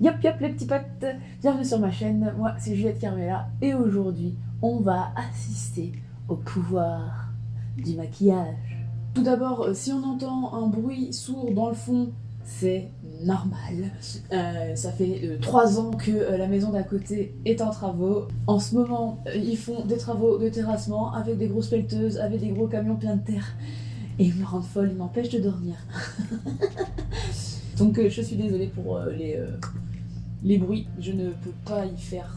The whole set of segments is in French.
Yop yop les petits potes, bienvenue sur ma chaîne, moi c'est Juliette Carmela et aujourd'hui on va assister au pouvoir du maquillage. Tout d'abord, si on entend un bruit sourd dans le fond, c'est normal. Ça fait 3 ans que la maison d'à côté est en travaux. En ce moment, ils font des travaux de terrassement avec des grosses pelleteuses, avec des gros camions pleins de terre. Et ils me rendent folle, ils m'empêchent de dormir. Donc je suis désolée pour les bruits, je ne peux pas y faire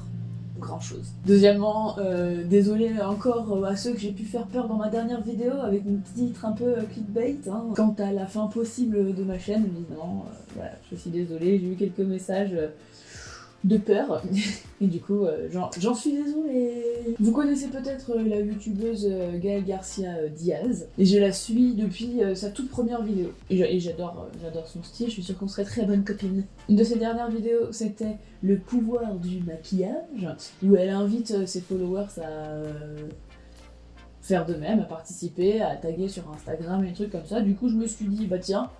grand chose. Deuxièmement, désolé encore à ceux que j'ai pu faire peur dans ma dernière vidéo avec mon titre un peu clickbait. Quant à la fin possible de ma chaîne, évidemment, voilà, je suis désolée, j'ai eu quelques messages de peur et du coup j'en suis désolée. Vous connaissez peut-être la youtubeuse Gaëlle Garcia Diaz et je la suis depuis sa toute première vidéo et j'adore son style, je suis sûre qu'on serait très bonnes copines. Une de ses dernières vidéos c'était le pouvoir du maquillage où elle invite ses followers à faire de même, à participer, à taguer sur Instagram et des trucs comme ça. Du coup je me suis dit bah tiens,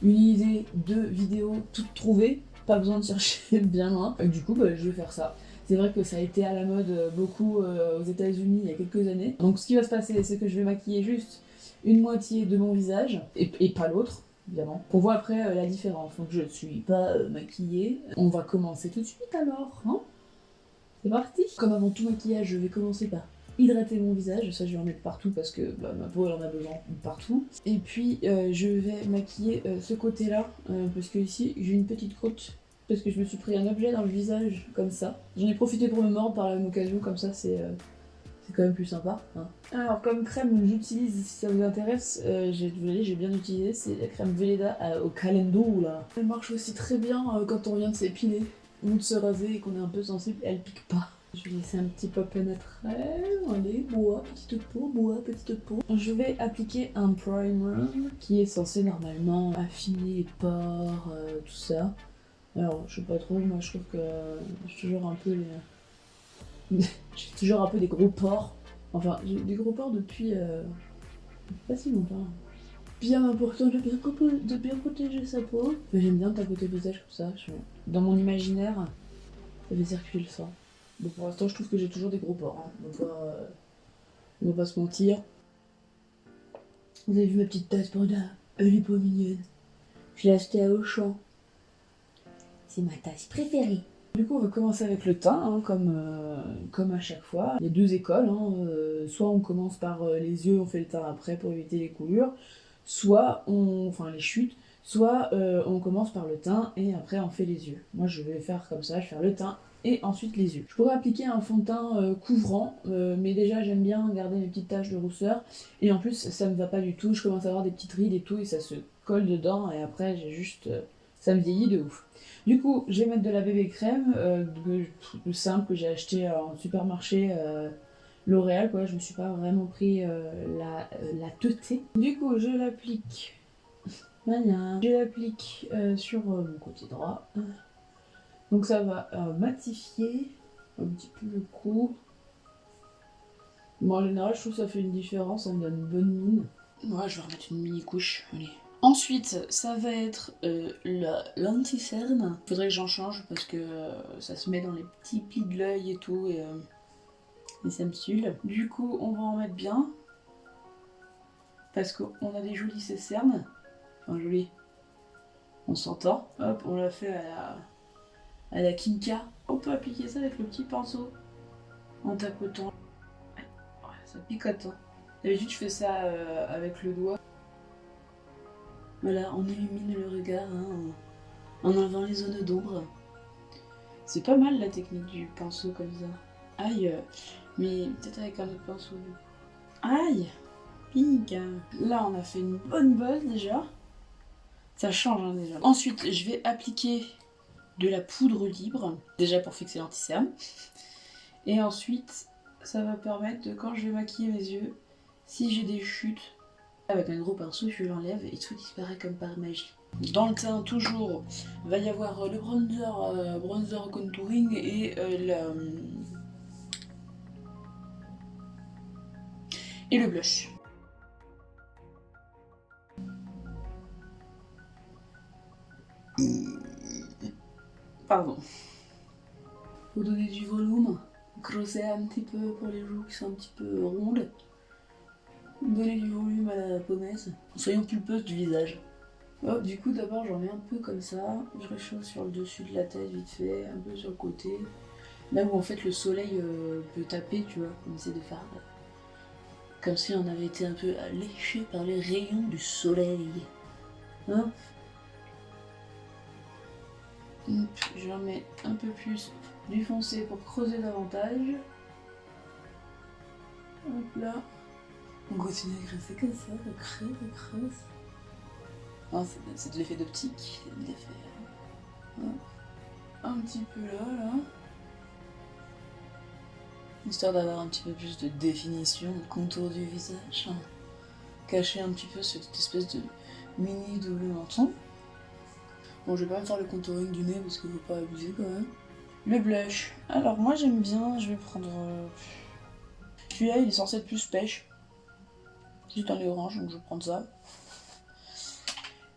une idée de vidéo toute trouvée, pas besoin de chercher bien loin. Et du coup, je vais faire ça. C'est vrai que ça a été à la mode beaucoup aux États-Unis il y a quelques années. Donc, ce qui va se passer, c'est que je vais maquiller juste une moitié de mon visage et pas l'autre, évidemment. On voit après la différence. Donc, je ne suis pas maquillée. On va commencer tout de suite alors, hein. C'est parti. Comme avant tout maquillage, je vais commencer par hydrater mon visage, ça je vais en mettre partout parce que ma peau elle en a besoin partout. Et puis je vais maquiller ce côté là, parce que ici j'ai une petite croûte, parce que je me suis pris un objet dans le visage comme ça. J'en ai profité pour me mordre par la même occasion, comme ça c'est quand même plus sympa. Alors comme crème j'utilise, si ça vous intéresse, j'ai bien utilisé, c'est la crème Veleda au calendula. Elle marche aussi très bien quand on vient de s'épiler ou de se raser et qu'on est un peu sensible, elle pique pas. Je vais laisser un petit peu pénétrer. Allez, bois, petite peau, bois, petite peau. Je vais appliquer un primer qui est censé normalement affiner les pores, tout ça. Alors, je sais pas trop, moi je trouve que j'ai toujours un peu j'ai toujours un peu des gros pores. Enfin, j'ai des gros pores depuis pas si longtemps. Bien important de bien protéger sa peau. J'aime bien tapoter le visage comme ça. Dans mon imaginaire, ça fait circuler le sang. Bon, pour l'instant, je trouve que j'ai toujours des gros pores. On va pas se mentir. Vous avez vu ma petite tasse panda? Elle est pas mignonne. Je l'ai achetée à Auchan. C'est ma tasse préférée. Du coup, on va commencer avec le teint, comme à chaque fois. Il y a 2 écoles. Soit on commence par les yeux, on fait le teint après pour éviter les coulures. Soit enfin les chutes. Soit on commence par le teint et après on fait les yeux. Moi, je vais faire comme ça. Je vais faire le teint et ensuite les yeux. Je pourrais appliquer un fond de teint couvrant, mais déjà j'aime bien garder mes petites taches de rousseur. Et en plus, ça me va pas du tout. Je commence à avoir des petites rides et tout, et ça se colle dedans. Et après, j'ai juste. Ça me vieillit de ouf. Du coup, je vais mettre de la bébé crème, simple que j'ai acheté en supermarché L'Oréal, quoi. Je me suis pas vraiment pris la teutée. Du coup, je l'applique. Voilà. Je l'applique sur mon côté droit. Donc ça va matifier un petit peu le cou. Bon, en général, je trouve que ça fait une différence, ça me donne une bonne mine. Moi, je vais remettre une mini couche. Allez. Ensuite, ça va être l'anti-cerne. Faudrait que j'en change parce que ça se met dans les petits plis de l'œil et tout, et ça me saoule. Du coup, on va en mettre bien. Parce qu'on a des jolies cernes. Enfin, jolies. On s'entend. Hop, on l'a fait à la Kinka. On peut appliquer ça avec le petit pinceau. En tapotant. Ouais, ça picote. D'habitude, je fais ça avec le doigt. Voilà, on illumine le regard en enlevant les zones d'ombre. C'est pas mal la technique du pinceau comme ça. Aïe, mais peut-être avec un autre pinceau. Aïe, pink. Là, on a fait une bonne base déjà. Ça change déjà. Ensuite, je vais appliquer de la poudre libre, déjà pour fixer l'anti-cerne. Et ensuite, ça va permettre de, quand je vais maquiller mes yeux, si j'ai des chutes, avec un gros pinceau, je l'enlève et tout disparaît comme par magie. Dans le teint, toujours, va y avoir le bronzer contouring et le blush. Pardon. Faut donner du volume, creuser un petit peu pour les joues qui sont un petit peu rondes. Donner du volume à la pommeuse. Soyons pulpeuses du visage. Oh, du coup, d'abord, j'en mets un peu comme ça. Je réchauffe sur le dessus de la tête vite fait, un peu sur le côté. Là où en fait le soleil peut taper, tu vois, comme c'est de farde. Comme si on avait été un peu léché par les rayons du soleil. Hop. Je remets un peu plus du foncé pour creuser davantage. Hop là. On continue à graisser comme ça, ça creuse. Non, c'est de l'effet d'optique, c'est de l'effet. Un petit peu là. Histoire d'avoir un petit peu plus de définition, de contour du visage. Cacher un petit peu cette espèce de mini double menton. Bon, je vais pas me faire le contouring du nez parce qu'il faut pas abuser quand même. Le blush. Alors moi j'aime bien, je vais prendre... Celui-là il est censé être plus pêche. C'est un lait orange donc je vais prendre ça.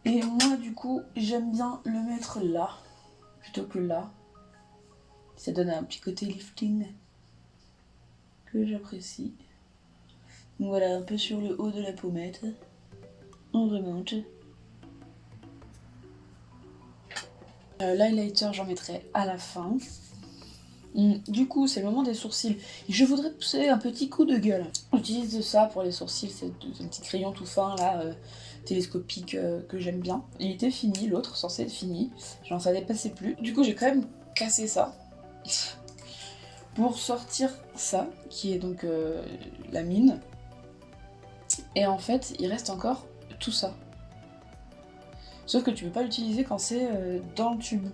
Et moi du coup j'aime bien le mettre là, plutôt que là. Ça donne un petit côté lifting que j'apprécie. Donc voilà, un peu sur le haut de la pommette. On remonte. L'highlighter j'en mettrai à la fin. Du coup c'est le moment des sourcils. Et je voudrais pousser un petit coup de gueule. J'utilise ça pour les sourcils, c'est un petit crayon tout fin là, télescopique que j'aime bien. Il était fini, l'autre censé être fini. Genre ça dépassait plus. Du coup j'ai quand même cassé ça. Pour sortir ça, qui est donc la mine. Et en fait il reste encore tout ça. Sauf que tu peux pas l'utiliser quand c'est dans le tube.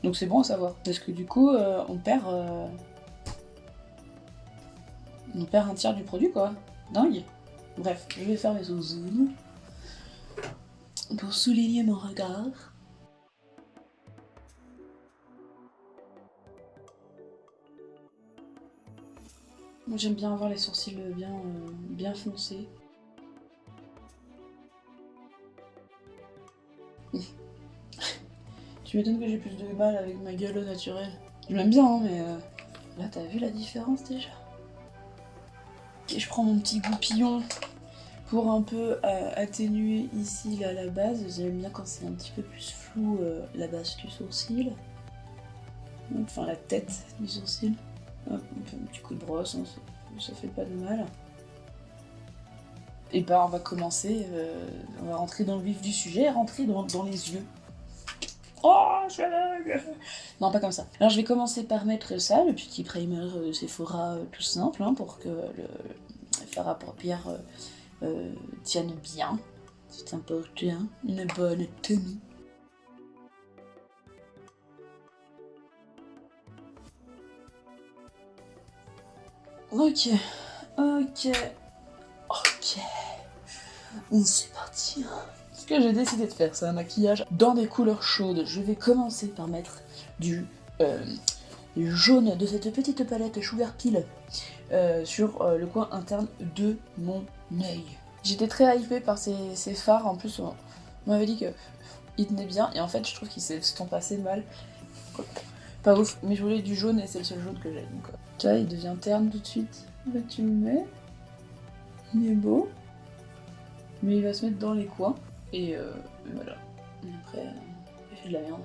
Donc c'est bon à savoir. Parce que du coup, on perd un tiers du produit, quoi. Dingue. Bref, je vais faire mes zoom pour souligner mon regard. Moi j'aime bien avoir les sourcils bien foncés. Tu m'étonnes que j'ai plus de mal avec ma gueule au naturel. Je l'aime bien, hein, mais là t'as vu la différence déjà. Ok, je prends mon petit goupillon pour un peu atténuer ici là la base. J'aime bien quand c'est un petit peu plus flou la base du sourcil. Enfin la tête du sourcil. Hop, on fait un petit coup de brosse, hein, ça fait pas de mal. Et bah on va commencer, on va rentrer dans le vif du sujet, rentrer dans les yeux. Oh, non, pas comme ça. Alors je vais commencer par mettre ça, le petit primer Sephora tout simple, hein, pour que le fard à paupières tienne bien. C'est important, une bonne tenue. Ok. C'est parti. Ce que j'ai décidé de faire, c'est un maquillage dans des couleurs chaudes. Je vais commencer par mettre du jaune de cette petite palette Sugar Peel sur le coin interne de mon œil. J'étais très hypée par ces fards, en plus on m'avait dit qu'ils tenaient bien, et en fait je trouve qu'ils s'estompent assez mal. Pas ouf, mais je voulais du jaune et c'est le seul jaune que j'ai. Donc, tu vois, il devient terne tout de suite. Là tu le mets, il est beau, mais il va se mettre dans les coins, et voilà. Et après, il fait de la merde.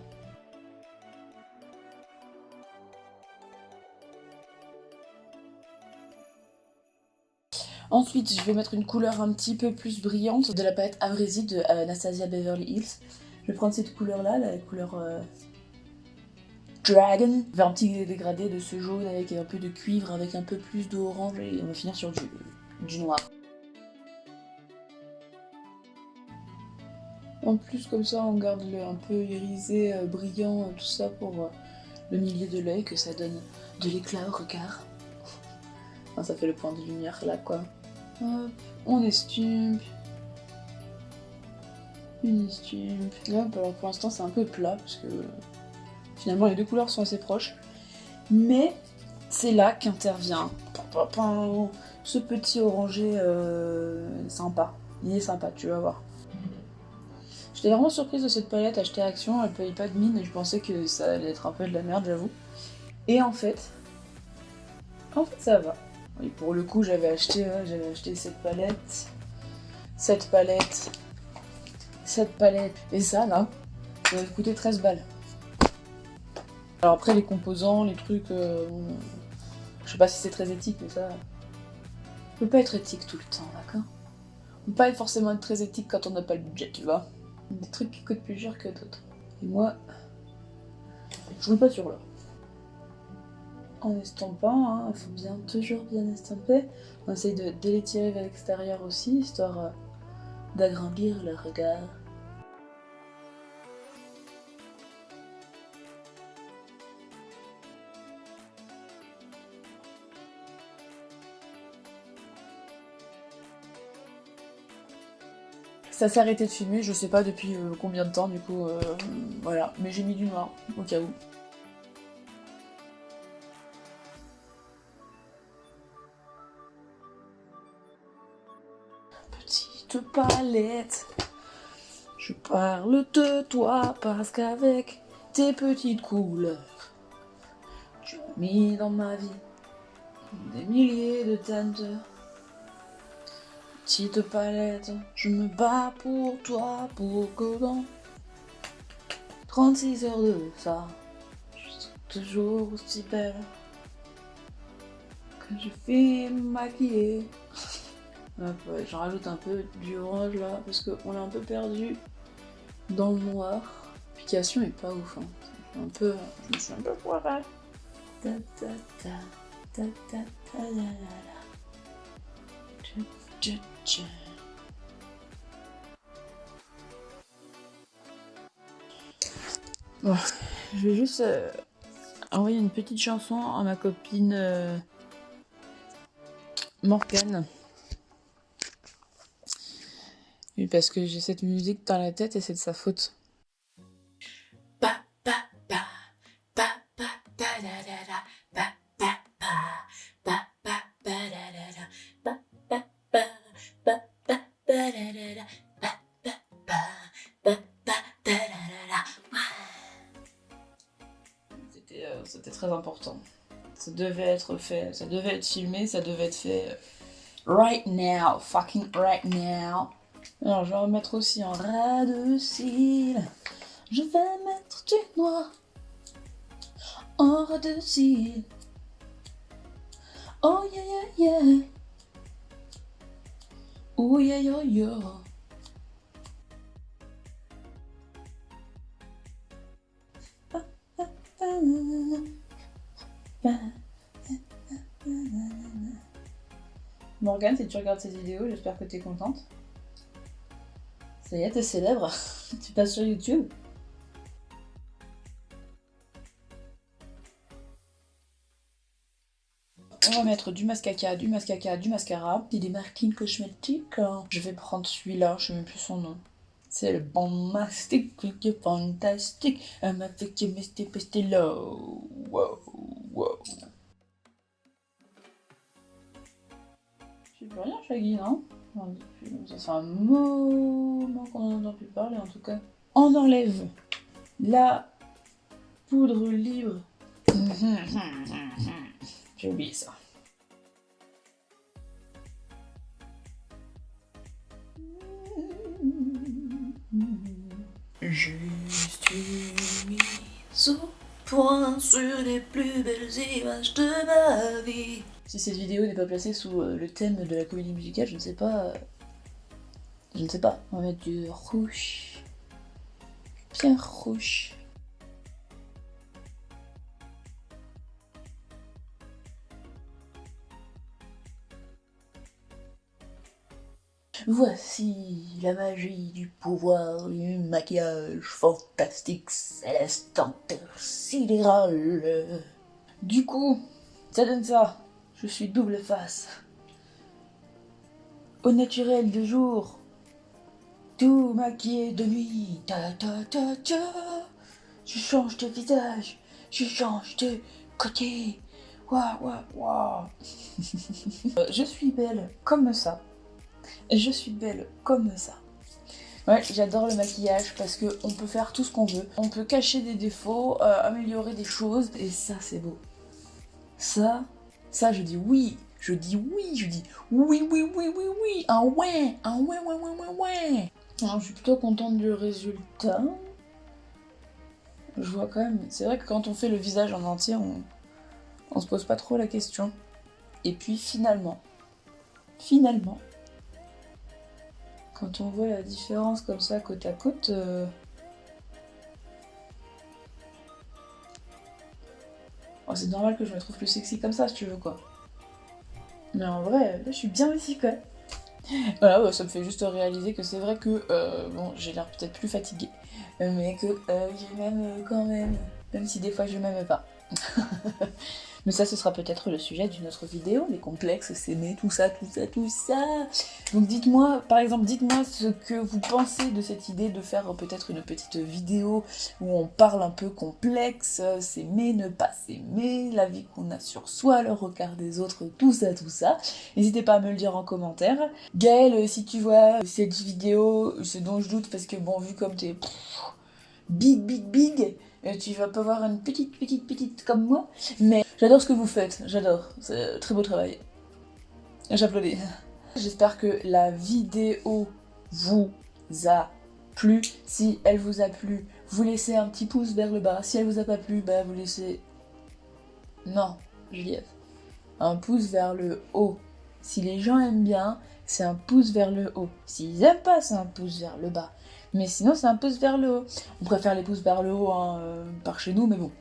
Ensuite, je vais mettre une couleur un petit peu plus brillante de la palette Abrasive de Anastasia Beverly Hills. Je vais prendre cette couleur-là, la couleur Dragon. Faire un petit dégradé de ce jaune avec un peu de cuivre, avec un peu plus d'orange, et on va finir sur du noir. En plus, comme ça, on garde le un peu irisé, brillant, tout ça pour le milieu de l'œil, que ça donne de l'éclat au regard. Enfin, ça fait le point de lumière là, quoi. Hop, on estumpe. Une estumpe. Là, alors pour l'instant, c'est un peu plat, parce que finalement, les deux couleurs sont assez proches. Mais c'est là qu'intervient ce petit orangé sympa. Il est sympa, tu vas voir. J'étais vraiment surprise de cette palette achetée à Action, elle paye pas de mine et je pensais que ça allait être un peu de la merde, j'avoue. Et en fait ça va. Oui, pour le coup, j'avais acheté cette palette, et ça là, ça m'a coûté 13 balles. Alors après, les composants, les trucs, je sais pas si c'est très éthique, mais ça, on peut pas être éthique tout le temps, d'accord? On peut pas forcément être très éthique quand on n'a pas le budget, tu vois. Des trucs qui coûtent plus cher que d'autres. Et moi, je roule pas sur l'or. En estampant, hein, il faut toujours bien estamper. On essaye de les tirer vers l'extérieur aussi, histoire d'agrandir le regard. Ça s'est arrêté de filmer, je sais pas depuis combien de temps du coup, voilà. Mais j'ai mis du noir, au cas où. Petite palette, je parle de toi parce qu'avec tes petites couleurs, tu as mis dans ma vie des milliers de teintes. Petite palette, je me bats pour toi, pour que dans 36 heures de ça, je sois toujours aussi belle que je fais me maquiller. Hop, ouais, j'en rajoute un peu du orange là, parce qu'on l'a un peu perdu dans le noir. L'application est pas ouf, hein. Je me suis un peu foirée. Ta ta ta ta ta ta la la la. Tcha, tcha, tcha. Bon, je vais juste envoyer une petite chanson à ma copine Morgane. Oui, parce que j'ai cette musique dans la tête et c'est de sa faute. C'était très important. Ça devait être fait, ça devait être filmé, ça devait être fait right now, fucking right now. Alors je vais remettre aussi en ras de cils. Je vais mettre du noir en ras de cils. Oh yeah yeah yeah. Oh yeah yeah yeah. Morgane, si tu regardes cette vidéo, j'espère que t'es contente. Ça y est, t'es célèbre. Tu passes sur YouTube. On va mettre du mascara, du mascara, et des marquines cosmétiques. Je vais prendre celui-là, je sais même plus son nom. C'est le bon mastic, qui est fantastique. Un mastic qui est pesté low. Wow, wow. Je sais plus rien, Shaggy, non? Ça fait un moment qu'on n'en entend plus parler, en tout cas. On enlève la poudre libre. J'ai oublié ça. Juste une mise au point sur les plus belles images de ma vie. Si cette vidéo n'est pas placée sous le thème de la comédie musicale, je ne sais pas. On va mettre du rouge. Bien rouge. Voici la magie du pouvoir du maquillage fantastique, céleste, intersidéral. Du coup, ça donne ça. Je suis double face. Au naturel de jour, tout maquillé de nuit. Ta ta ta ta. Je change de visage, je change de côté. Waouh waouh waouh. Je suis belle comme ça. Je suis belle comme ça. Ouais, j'adore le maquillage parce que on peut faire tout ce qu'on veut. On peut cacher des défauts, améliorer des choses, et ça c'est beau. Ça je dis oui. Je dis oui, je dis oui, oui, oui, oui, oui. Un ouais, ouais, ouais, ouais, ouais, ouais. Alors, je suis plutôt contente du résultat. Je vois quand même, c'est vrai que quand on fait le visage en entier, on se pose pas trop la question. Et puis finalement, quand on voit la différence comme ça côte à côte, oh, c'est normal que je me trouve plus sexy comme ça, si tu veux quoi. Mais en vrai, là, je suis bien aussi quoi. Voilà, bah, ça me fait juste réaliser que c'est vrai que, bon, j'ai l'air peut-être plus fatiguée, mais que je m'aime quand même si des fois je m'aime pas. Mais ça, ce sera peut-être le sujet d'une autre vidéo, les complexes, s'aimer, tout ça. Donc dites-moi, par exemple, dites-moi ce que vous pensez de cette idée de faire peut-être une petite vidéo où on parle un peu complexe, s'aimer, ne pas s'aimer, la vie qu'on a sur soi, le regard des autres, tout ça. N'hésitez pas à me le dire en commentaire. Gaëlle, si tu vois cette vidéo, ce dont je doute, parce que bon, vu comme t'es big, tu vas pas voir une petite comme moi, mais j'adore ce que vous faites, j'adore, c'est un très beau travail. J'applaudis. J'espère que la vidéo vous a plu. Si elle vous a plu, vous laissez un petit pouce vers le bas. Si elle vous a pas plu, bah vous laissez... Non, Juliette. Un pouce vers le haut. Si les gens aiment bien, c'est un pouce vers le haut. S'ils aiment pas, c'est un pouce vers le bas. Mais sinon, c'est un pouce vers le haut. On préfère les pouces vers le haut par chez nous, mais bon.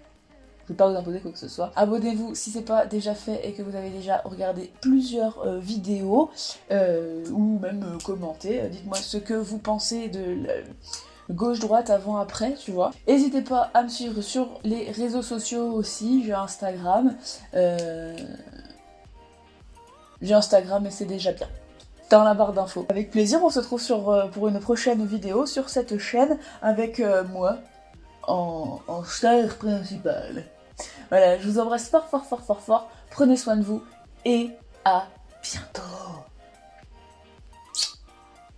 Je vais pas vous imposer quoi que ce soit. Abonnez-vous si c'est pas déjà fait et que vous avez déjà regardé plusieurs vidéos ou même commentez. Dites-moi ce que vous pensez de gauche-droite, avant-après, tu vois. N'hésitez pas à me suivre sur les réseaux sociaux aussi. J'ai Instagram. J'ai Instagram et c'est déjà bien. Dans la barre d'infos. Avec plaisir, on se retrouve pour une prochaine vidéo sur cette chaîne avec moi en star principale. Voilà, je vous embrasse fort. Prenez soin de vous et à bientôt.